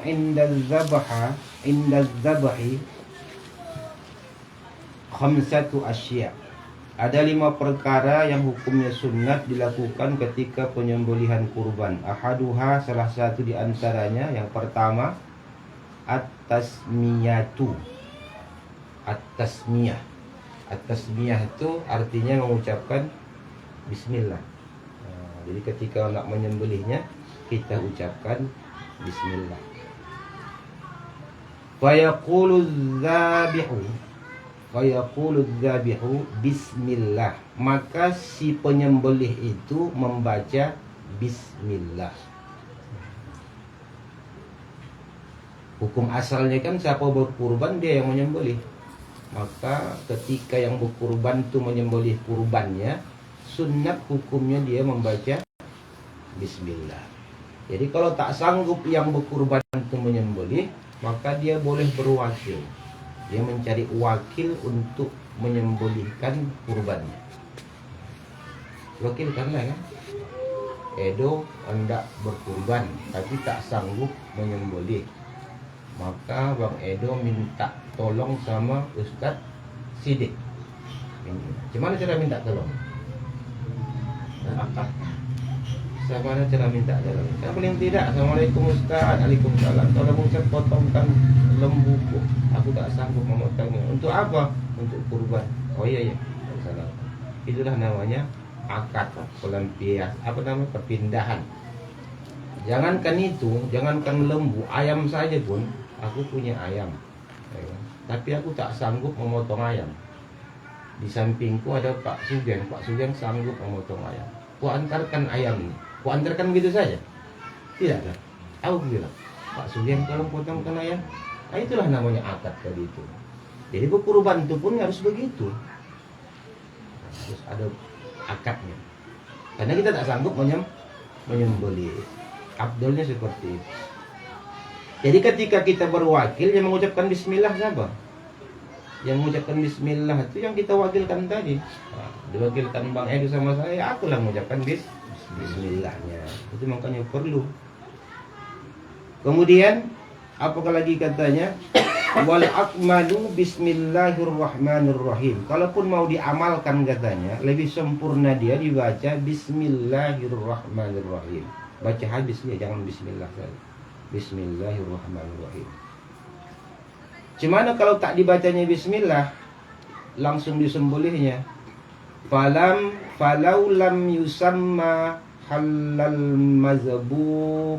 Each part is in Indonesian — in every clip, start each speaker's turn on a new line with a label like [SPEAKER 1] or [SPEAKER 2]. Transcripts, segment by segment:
[SPEAKER 1] yusannu inda zabhi khamsatu asya. Ada 5 perkara yang hukumnya sunat dilakukan ketika penyembelihan kurban. Ahaduha, salah satu di antaranya, yang pertama, at-tasmiyatu. At-tasmiyah. At-tasmiyah itu artinya mengucapkan bismillah. Jadi ketika nak menyembelihnya, kita ucapkan bismillah. Fayaqulu dzabihu bismillah. Maka si penyembelih itu membaca bismillah. Hukum asalnya kan siapa berkurban dia yang menyembelih. Maka ketika yang berkurban itu menyembelih kurbannya, sunat hukumnya dia membaca bismillah. Jadi kalau tak sanggup yang berkurban itu menyembelih, maka dia boleh berwakil. Dia mencari wakil untuk menyembelihkan kurbannya. Wakilkanlah kan. Edo hendak berkurban tapi tak sanggup menyembelih. Maka Bang Edo minta tolong sama Ustaz Sidik. Gimana cara minta tolong? Bagaimana cara minta tolong? Yang paling tidak, Assalamualaikum Ustaz, Waalaikumsalam. Tolong Ustaz potongkan lembuku. Aku tak sanggup memotongnya. Untuk apa? Untuk kurban. Oh iya. Salah. Itulah namanya akad, pelampias. Apa namanya? Perpindahan. Jangankan itu, jangankan lembu, ayam saja pun. Aku punya ayam. Tapi aku tak sanggup memotong ayam. Di sampingku ada Pak Sugeng. Pak Sugeng sanggup memotong ayam. Ku antarkan ayam ini. Ku antarkan begitu saja? Tidak kan? Aku bilang, Pak Sugeng tolong potongkan ayam. Nah, itulah namanya akad tadi itu. Jadi berkurban itu pun harus begitu. Harus ada akadnya. Karena kita tak sanggup menyembelih. Abdulnya seperti itu. Jadi ketika kita berwakil yang mengucapkan bismillah siapa? Yang mengucapkan bismillah itu yang kita wakilkan tadi. Nah, diwakilkan Bang Edu sama saya, akulah mengucapkan bismillahnya. Itu makanya perlu. Kemudian apakah lagi katanya? Wal akmalu bismillahirrahmanirrahim. Kalaupun mau diamalkan katanya, lebih sempurna dia dibaca bismillahirrahmanirrahim. Baca hadisnya, jangan bismillah saja. Bismillahirrahmanirrahim. Gimana kalau tak dibacanya bismillah, langsung disembelihnya? Falau lam yusamma halal mazbuh.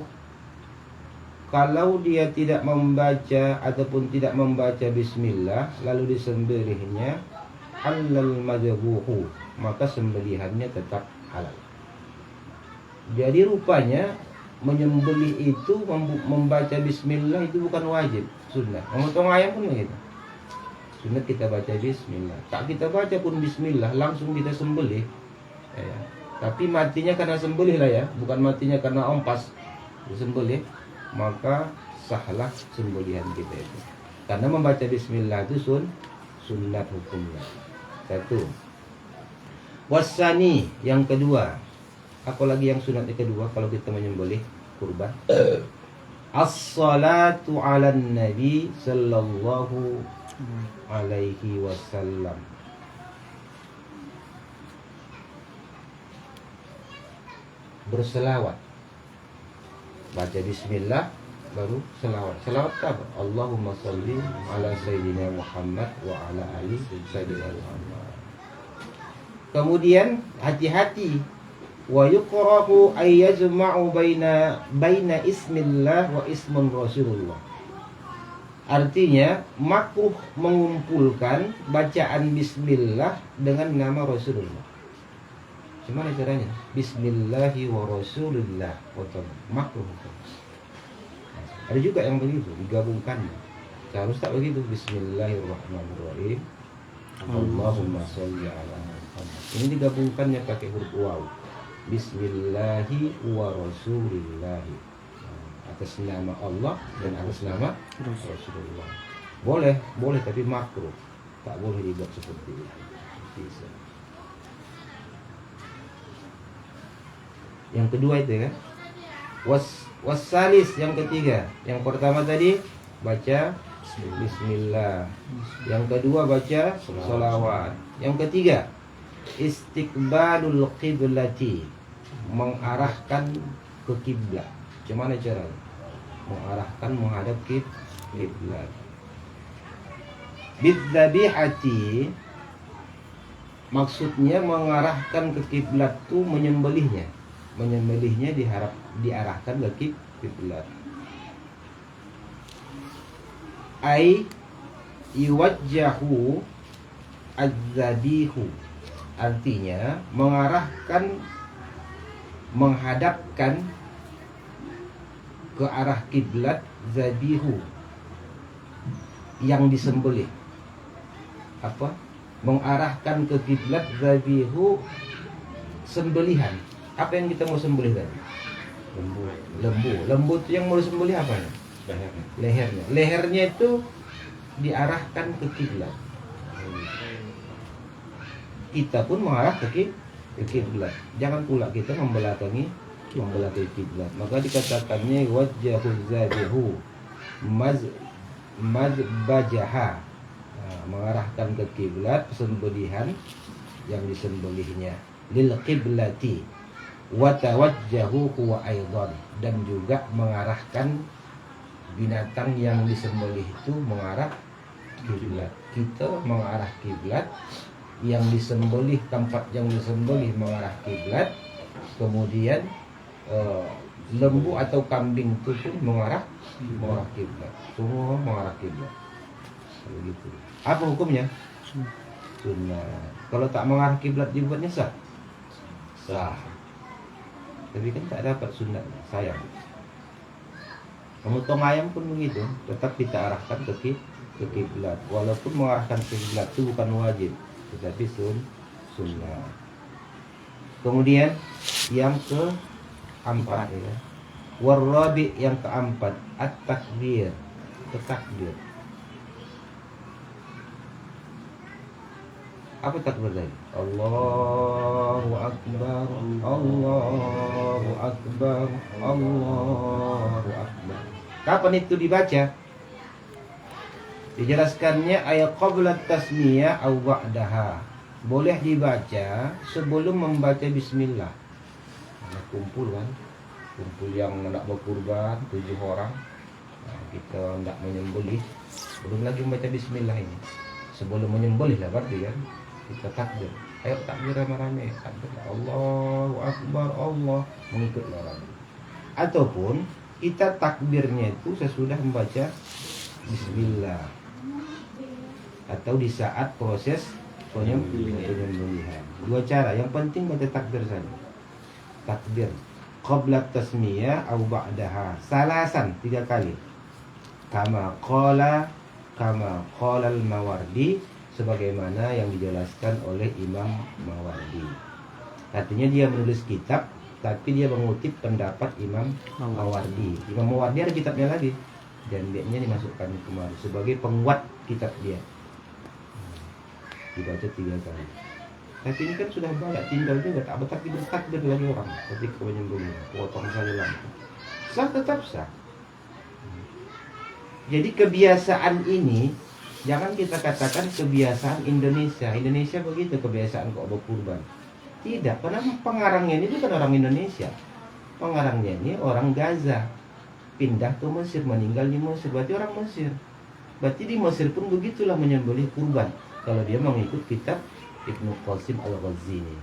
[SPEAKER 1] Kalau dia tidak membaca ataupun tidak membaca bismillah lalu disembelihnya, halal mazbuhu, maka sembelihannya tetap halal. Jadi rupanya menyembelih itu membaca bismillah itu bukan wajib, sunnah. Memotong ayam pun begitu. Sunnah kita baca bismillah. Tak kita baca pun bismillah, langsung kita sembelih. Ya. Tapi matinya karena sembelih lah ya, bukan matinya karena ompas disembelih, maka sahlah sembelihan kita itu. Karena membaca bismillah itu sunnah hukumnya. Satu. Wasani, yang kedua. Apalagi yang sunat yang kedua kalau kita menyembelih kurban? As-salatu 'alan nabi sallallahu alaihi wasallam. Berselawat. Baca bismillah baru selawat. Selawat apa? Allahumma shalli ala sayyidina Muhammad wa ala ali sayyidina Muhammad. Kemudian hati-hati, wa yuqrahu ay yajma'u baina ismillah wa ismun rasulullah. Artinya makruh mengumpulkan bacaan bismillah dengan nama Rasulullah. Gimana caranya? Bismillahi wa rasulillah. Makruh. Ada juga yang begitu, digabungkan. Harus tak begitu. Bismillahirrahmanirrahim. Allahumma sholli ala Muhammad. Ini digabungkannya pakai huruf waw. Bismillahi wa rasulillahi. Atas nama Allah dan atas nama Rasulullah. Boleh tapi makruh. Tak boleh dibuat seperti itu. Bisa. Yang kedua itu kan, Wassalis yang ketiga. Yang pertama tadi baca bismillah. Yang kedua baca sholawat. Yang ketiga istiqbalul qiblati, mengarahkan ke kiblat. Gimana caranya? Mengarahkan menghadap kiblat. Bidzabihati, maksudnya mengarahkan ke kiblat itu menyembelihnya. Menyembelihnya diarahkan ke kiblat. Ai yuwajjahu az-zabihu, artinya mengarahkan, menghadapkan ke arah kiblat zabihu, yang disembelih. Apa? Mengarahkan ke kiblat zabihu, sembelihan. Apa yang kita mau sembelih tadi? Lembu. Lembu itu yang mau disembelih apa? Lehernya. Lehernya itu diarahkan ke kiblat. Kita pun mengarah ke kiblat. Jangan pula kita membelakangi kiblat. Maka dikatakannya wajjahu zabihu mazbajaha, mengarahkan ke kiblat, sembelihan yang disembelihnya. Lil qiblati wa tawajjahu huwa aidan, dan juga mengarahkan binatang yang disembelih itu mengarah kiblat. Kita mengarah kiblat, yang disembelih, tempat yang disembelih mengarah kiblat. Kemudian lembu atau kambing itu pun mengarah kiblat. Semua mengarah kiblat. Begitu. Apa hukumnya? Sunnah. Kalau tak mengarah kiblat dibuatnya sah? Sah. Tapi kan tak dapat sunnah, sayang. Memotong ayam pun begitu, tetap kita arahkan ke kiblat. Walaupun mengarahkan ke kiblat itu bukan wajib, tetapi sunnah. Kemudian yang keempat ya. Warabi, yang keempat, at-takbir, takbir. Apa takbir tadi? Allahu Akbar, Allahu Akbar, Allahu Akbar. Kapan itu dibaca? Dijelaskannya ayat qabla tasmiyah aw ba'daha. Boleh dibaca sebelum membaca bismillah. Nah, kumpul kan? Kumpul yang nak berkurban 7 orang. Nah, kita hendak menyembelih, belum lagi membaca bismillah ini. Sebelum menyembelih lah berarti kan kita takbir. Ayo takbir rame-rame. Takbir Allahu Akbar, Allah, mengikut orang. Ataupun kita takbirnya itu sesudah membaca bismillah, atau di saat proses penyembelihan. Dua cara, yang penting baca takbir saja. Takbir qabla tasmiyah au ba'daha salasan, 3 kali. Kama qala al-Mawardi, sebagaimana yang dijelaskan oleh Imam Mawardi. Artinya dia menulis kitab, tapi dia mengutip pendapat Imam Mawardi. Imam Mawardi ada kitabnya lagi, dan dia dimasukkan kemari sebagai penguat kitab dia. Dibaca 3 kali. Tapi ini kan sudah banyak tinggal juga, tak bertakbir lagi orang ketika menyembelih, potong saja lampu. Sah, tetap sah. Jadi kebiasaan ini jangan kita katakan kebiasaan Indonesia. Indonesia begitu kebiasaan kok berkurban. Tidak, karena pengarangnya ini bukan orang Indonesia. Pengarangnya ini orang Gaza. Pindah ke Mesir, meninggal di Mesir, berarti orang Mesir. Berarti di Mesir pun begitulah menyembelih kurban. Kalau dia mengikut kitab Ibnu Qasim Al-Ghazini.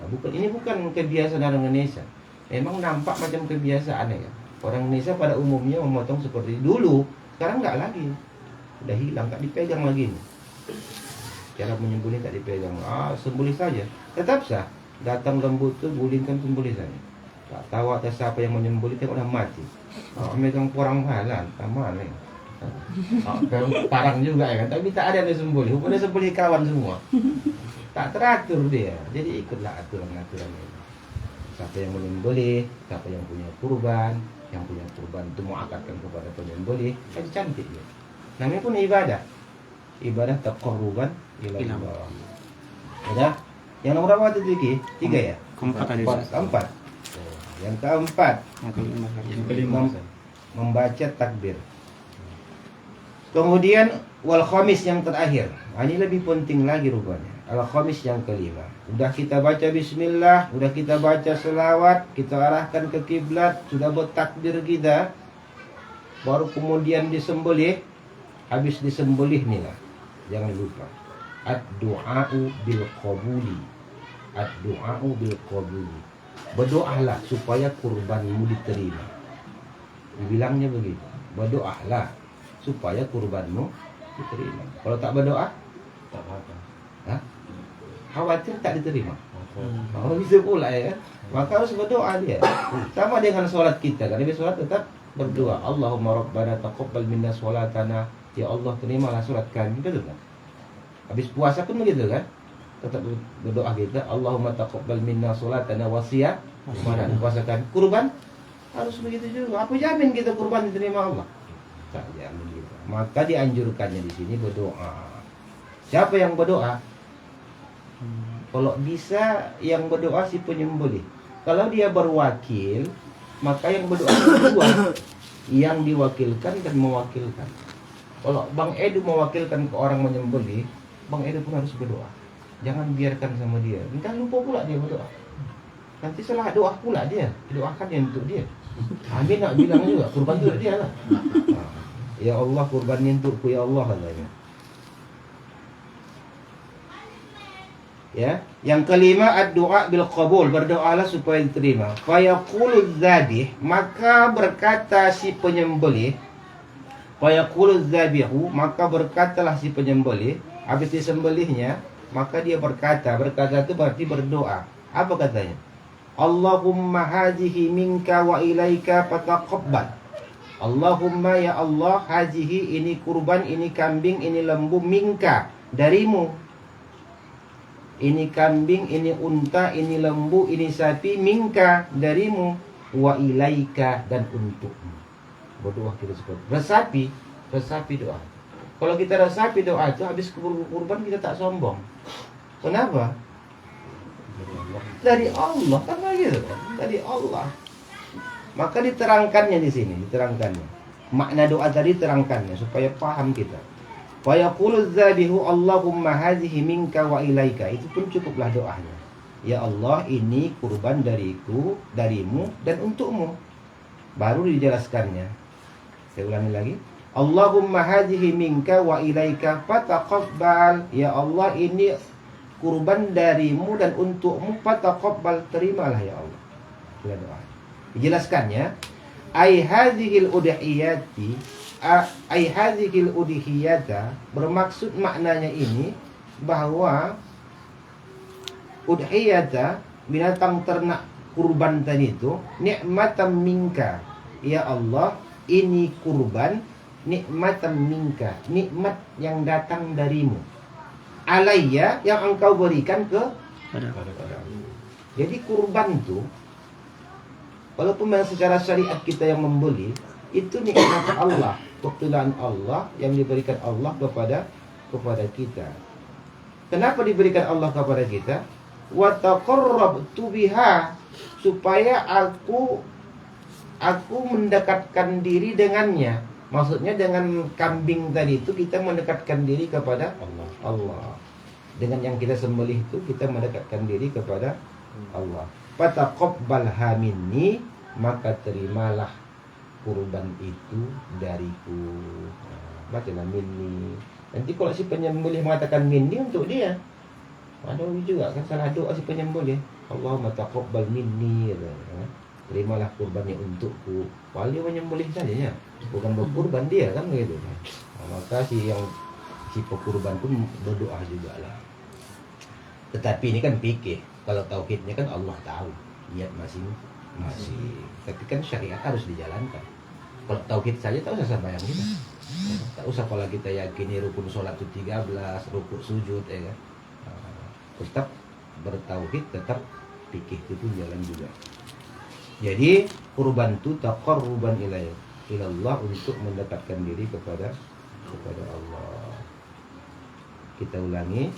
[SPEAKER 1] Nah, ini bukan kebiasaan orang Indonesia. Memang nampak macam kebiasaannya ya. Orang Indonesia pada umumnya memotong seperti dulu. Sekarang enggak lagi. Udah hilang, tak dipegang lagi nih. Cara menyembelih tak dipegang. Sembelih saja. Tetap sah. Datang lembu tu gulingkan, sembelih saja. Tak tahu atas siapa yang menyembelih, tengok dah mati. Megang porang halan, taman nih. Parang juga ya kan. Tapi tak ada yang sembelih. Rupanya sembelih kawan semua. Tak teratur dia. Jadi ikutlah aturan-aturan ini. Siapa yang menyembelih, siapa yang punya kurban, yang punya kurban itu mau akadkan kepada penyembelih, kan cantik dia. Namanya pun ibadah. Ibadah taqarruban ila Allah. Udah? Yang nomor berapa itu Diki? 3 ya?
[SPEAKER 2] Keempat tadi.
[SPEAKER 1] Keempat. Yang keempat,
[SPEAKER 2] Yang kelima.
[SPEAKER 1] membaca takbir. Kemudian wal khamis yang terakhir. Ini lebih penting lagi rupanya. Al khamis yang kelima. Udah kita baca bismillah, udah kita baca selawat, kita arahkan ke kiblat, sudah bertakbir kita, baru kemudian disembelih. Habis disembelih nih lah, jangan lupa ad-du'a'u bil qabuli. Ad-du'a'u bil qabuli. Berdoalah supaya kurbanmu diterima. Dibilangnya begitu. Berdoalah supaya kurbanmu diterima. Kalau tak berdoa,
[SPEAKER 2] Tak apa.
[SPEAKER 1] hah? Khawatir tak diterima. Oh, bisa pula ya. Maka harus berdoa dia. Sama dengan sholat kita. Kan habis sholat tetap berdoa. Allahumma rabbana taqabbal minna sholatana. Ya Allah, terimalah sholat kami. Betul kan? Habis puasa pun begitu kan? Tetap berdoa kita. Allahumma taqabbal minna sholatana wasiyah. Mana puasa kami. Kurban harus begitu juga. Apa jamin kita kurban diterima Allah? Tak jamin gitu. Maka dianjurkannya di sini berdoa. Siapa yang berdoa? Kalau bisa yang berdoa si penyembelih. Kalau dia berwakil, maka yang berdoa kedua yang diwakilkan dan mewakilkan. Kalau Bang Edu mewakilkan ke orang menyembelih, Bang Edu pun harus berdoa. Jangan biarkan sama dia. Entah lupa pula dia berdoa. Nanti salah doa pula dia. Doakan yang untuk dia. Amin nak bilang juga kurban untuk dia lah. Ya Allah, kurban ini untukku ya Allah katanya. Ya, yang kelima ad-du'a bil qabul, berdoalah supaya diterima. Fa yaqulu dzabih, maka berkata si penyembelih, fa yaqulu dzabihu, maka berkatalah si penyembelih, habis disembelihnya, maka dia berkata itu berarti berdoa. Apa katanya? Allahumma hadhihi minka wa ilaika fataqabbal. Allahumma ya Allah, hajihi ini kurban, ini kambing, ini lembu, minka, darimu. Ini kambing, ini unta, ini lembu, ini sapi, minka, darimu. Wa ilaika, dan untukmu. Berdoa kita seperti resapi doa. Kalau kita resapi doa itu habis kurban kita tak sombong. Kenapa? Dari Allah kan gitu kan? Dari Allah. Maka diterangkannya di sini, diterangkannya. Makna doa tadi terangkannya supaya paham kita. Wa yaqulu dzabihu Allahumma hadhihi minka wa ilaika. Itu pun cukuplah doanya. Ya Allah, ini kurban dariku, darimu dan untukmu. Baru dijelaskannya. Saya ulangi lagi. Allahumma hadhihi minka wa ilaika fataqabbal. Ya Allah, ini kurban darimu dan untukmu, fataqabbal, terimalah ya Allah. Itu doa. Dijelaskannya, ai hadzihil udhiyati, ai hadzihil udhiyata, bermaksud maknanya ini bahwa udhiyata, binatang ternak kurban tadi itu, nikmatan minka. Ya Allah, ini kurban nikmatan minka, nikmat yang datang darimu. Alayya, yang engkau berikan ke padaku. Jadi kurban itu, walaupun secara syariat kita yang membeli, itu nikmat Allah, kebetulan Allah yang diberikan Allah kepada kita. Kenapa diberikan Allah kepada kita? Wa taqarrabtu biha, supaya aku mendekatkan diri dengannya. Maksudnya dengan kambing tadi itu kita mendekatkan diri kepada Allah. Dengan yang kita sembelih itu kita mendekatkan diri kepada Allah. Fataqabbalha minni, maka terimalah kurban itu dariku. Bacalah minni. Nanti kalau si penyembelih mengatakan minni untuk dia, ada juga kan salah doa si penyembelih. Allahumma taqabbal minni. Terimalah kurbannya untukku. Wali menyembelih saja ya, bukan berkurban dia kan begitu. Maka si pekurban pun berdoa juga lah. Tetapi ini kan fikih. Kalau tauhidnya kan Allah tahu, niat masing-masing. Tapi kan syariat harus dijalankan. Kalau tauhid saja tak usah sembahyang kita. Tak usah kalau kita yakini rukun sholat itu 13, rukun sujud ya kan. Tetap bertauhid, tetap fikih itu pun jalan juga. Jadi kurban itu taqarruban ilallah, untuk mendekatkan diri kepada Allah. Kita ulangi.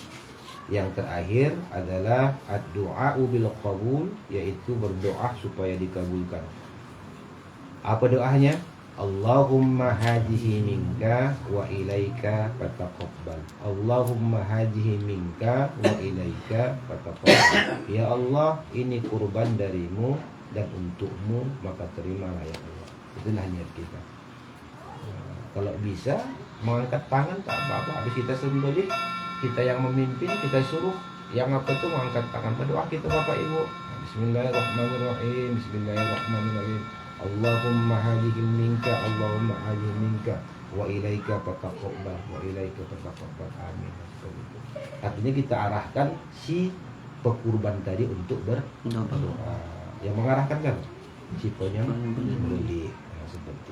[SPEAKER 1] Yang terakhir adalah ad-du'a bil qabul, yaitu berdoa supaya dikabulkan. Apa doanya? Allahumma hadihi minka wa ilaika fataqabbal. Allahumma hadihi minka wa ilaika fataqabbal. Ya Allah, ini kurban darimu dan untukmu, maka terimalah ya Allah. Itulah niat kita. Kalau bisa mengangkat tangan tak apa-apa. Habis kita sembelih, kita yang memimpin, kita suruh yang apa tuh mengangkat tangan. Berdoa kita Bapak Ibu. Bismillahirrahmanirrahim. Bismillahirrahmanirrahim. Allahumma hadihi minka, Allahumma hadihi minka wa ilaika fataqabbal, wa ilaika fataqabbal. Amin. Artinya kita arahkan si pekurban tadi untuk berdoa. Yang mengarahkan kan si penyembelih. Seperti